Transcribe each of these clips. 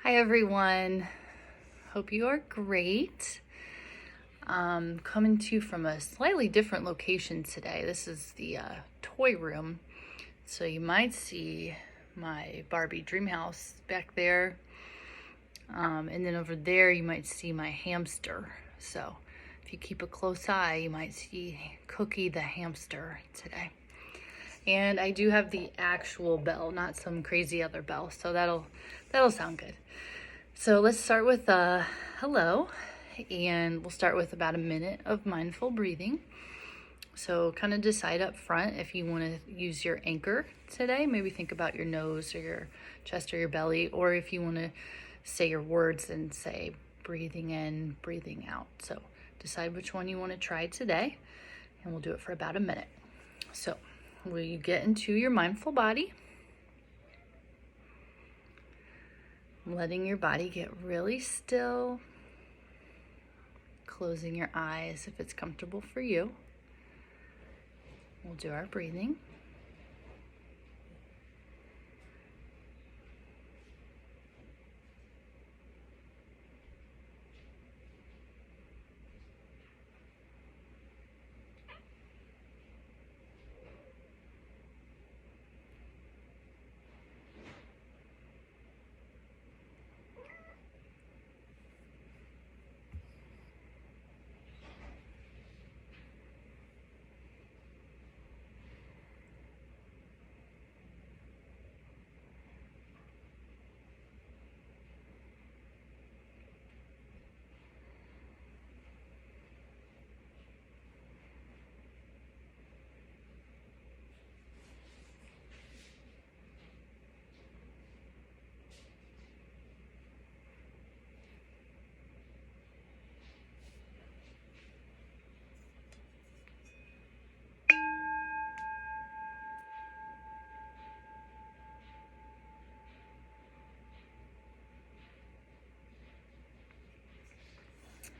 Hi everyone, hope you are great. Coming to you from a slightly different location today. This is the toy room. So you might see my Barbie dream house back there. And then over there you might see my hamster. So if you keep a close eye, you might see Cookie the hamster today. And I do have the actual bell, not some crazy other bell. So that'll sound good. So let's start with hello, and we'll start with about a minute of mindful breathing. So kind of decide up front if you want to use your anchor today. Maybe think about your nose or your chest or your belly, or if you want to say your words and say breathing in, breathing out. So decide which one you want to try today, and we'll do it for about a minute. So will you get into your mindful body? Letting your body get really still, closing your eyes if it's comfortable for you. We'll do our breathing.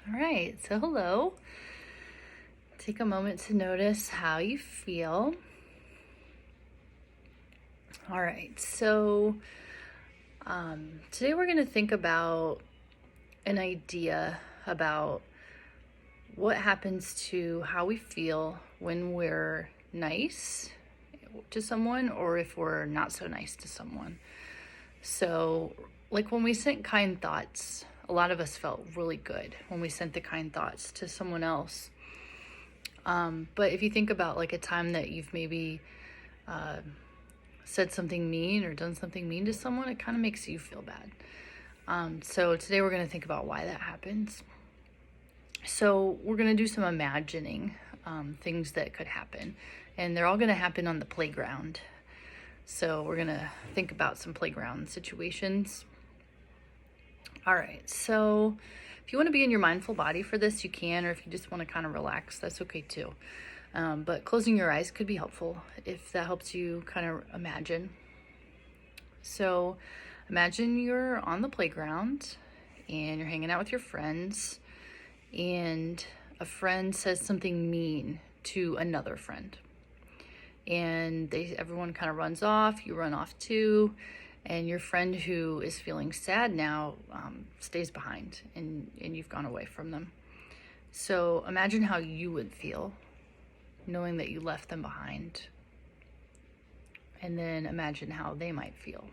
All right, so hello. Take a moment to notice how you feel. All right, so today we're going to think about an idea about what happens to how we feel when we're nice to someone or if we're not so nice to someone. So, like when we sent kind thoughts, a lot of us felt really good when we sent the kind thoughts to someone else. But if you think about like a time that you've maybe said something mean or done something mean to someone, it kind of makes you feel bad. So today we're going to think about why that happens. So we're going to do some imagining things that could happen, and they're all going to happen on the playground. So we're going to think about some playground situations. All right, so if you want to be in your mindful body for this, you can, or if you just want to kind of relax, that's okay too. But closing your eyes could be helpful if that helps you kind of imagine. So imagine you're on the playground and you're hanging out with your friends, and a friend says something mean to another friend. And everyone kind of runs off, you run off too, and your friend who is feeling sad now stays behind, and you've gone away from them. So imagine how you would feel knowing that you left them behind, and then imagine how they might feel.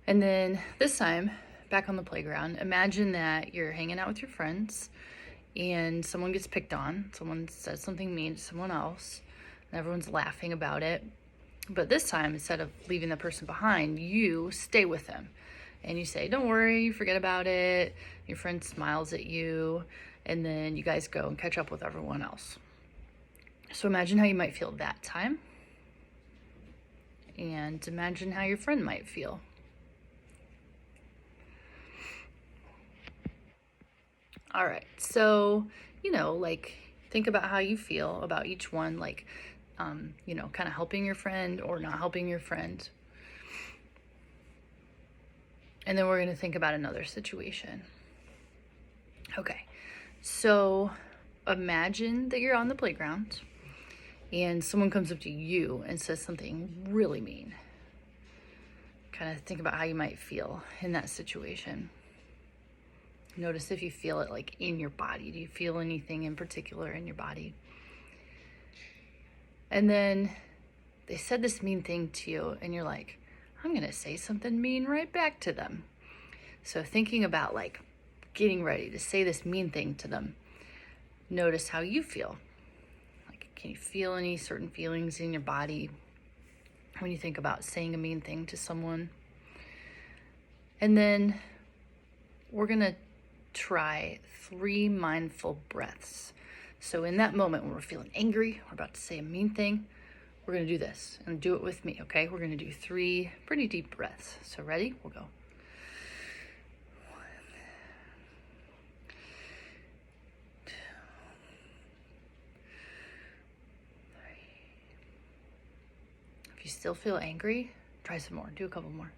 And then this time, back on the playground, imagine that you're hanging out with your friends and someone gets picked on, someone says something mean to someone else, and everyone's laughing about it. But this time, instead of leaving the person behind, you stay with them. And you say, don't worry, forget about it. Your friend smiles at you, and then you guys go and catch up with everyone else. So imagine how you might feel that time. And imagine how your friend might feel. All right, so, like think about how you feel about each one, like, kind of helping your friend or not helping your friend. And then we're going to think about another situation. Okay, so imagine that you're on the playground and someone comes up to you and says something really mean. kind of think about how you might feel in that situation. Notice if you feel it like in your body. Do you feel anything in particular in your body? And then they said this mean thing to you, and you're like, I'm going to say something mean right back to them. So thinking about like getting ready to say this mean thing to them, notice how you feel. Like, can you feel any certain feelings in your body when you think about saying a mean thing to someone? And then we're going to try 3 mindful breaths. So in that moment when we're feeling angry, we're about to say a mean thing, we're going to do this, and do it with me, okay? We're going to do 3 pretty deep breaths. So ready? We'll go. 1, 2, 3. If you still feel angry, try some more. Do a couple more.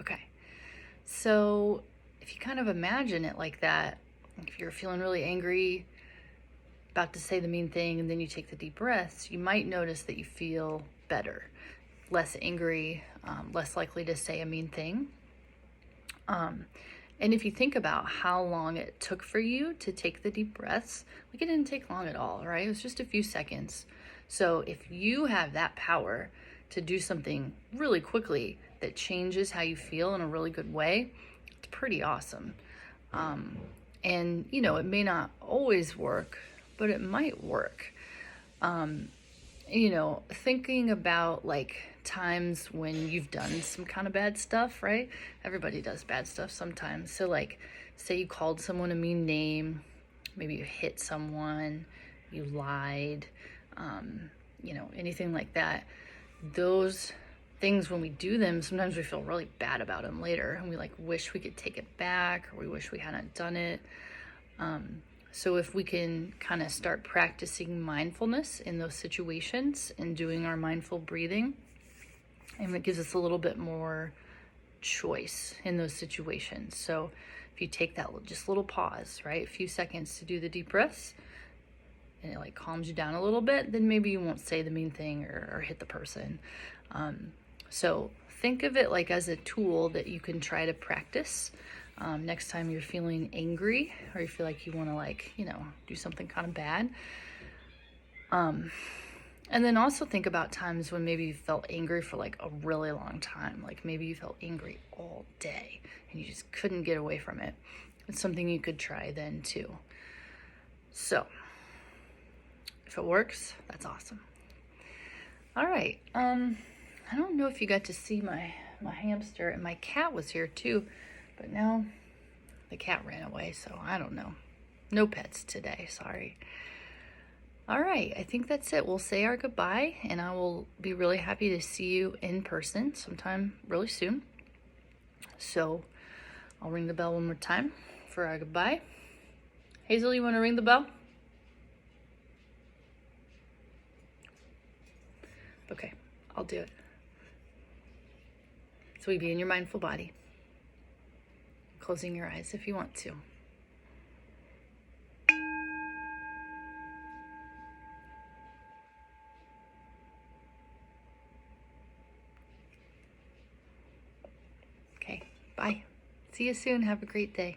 Okay. So if you kind of imagine it like that, if you're feeling really angry, about to say the mean thing, and then you take the deep breaths, you might notice that you feel better, less angry, less likely to say a mean thing. And if you think about how long it took for you to take the deep breaths, like it didn't take long at all, right? It was just a few seconds. So if you have that power to do something really quickly that changes how you feel in a really good way, it's pretty awesome. And, you know, it may not always work, but it might work. You know, thinking about like times when you've done some kind of bad stuff, right? Everybody does bad stuff sometimes. So like, say you called someone a mean name, maybe you hit someone, you lied, you know, anything like that. Those things, when we do them, sometimes we feel really bad about them later, and we like wish we could take it back, or we wish we hadn't done it. So if we can kind of start practicing mindfulness in those situations and doing our mindful breathing, and it gives us a little bit more choice in those situations. So if you take that just little pause, right, a few seconds to do the deep breaths, and it like calms you down a little bit, then maybe you won't say the mean thing or hit the person. So think of it like as a tool that you can try to practice next time you're feeling angry, or you feel like you want to, like, you know, do something kind of bad. And then also think about times when maybe you felt angry for like a really long time. Like maybe you felt angry all day and you just couldn't get away from it. It's something you could try then too. So if it works, that's awesome. All right. I don't know if you got to see my hamster, and my cat was here too, but now the cat ran away, so I don't know. No pets today, sorry. All right, I think that's it. We'll say our goodbye, and I will be really happy to see you in person sometime really soon. So I'll ring the bell one more time for our goodbye. Hazel, you want to ring the bell? Okay, I'll do it. So we be in your mindful body, closing your eyes if you want to. Okay, bye. See you soon. Have a great day.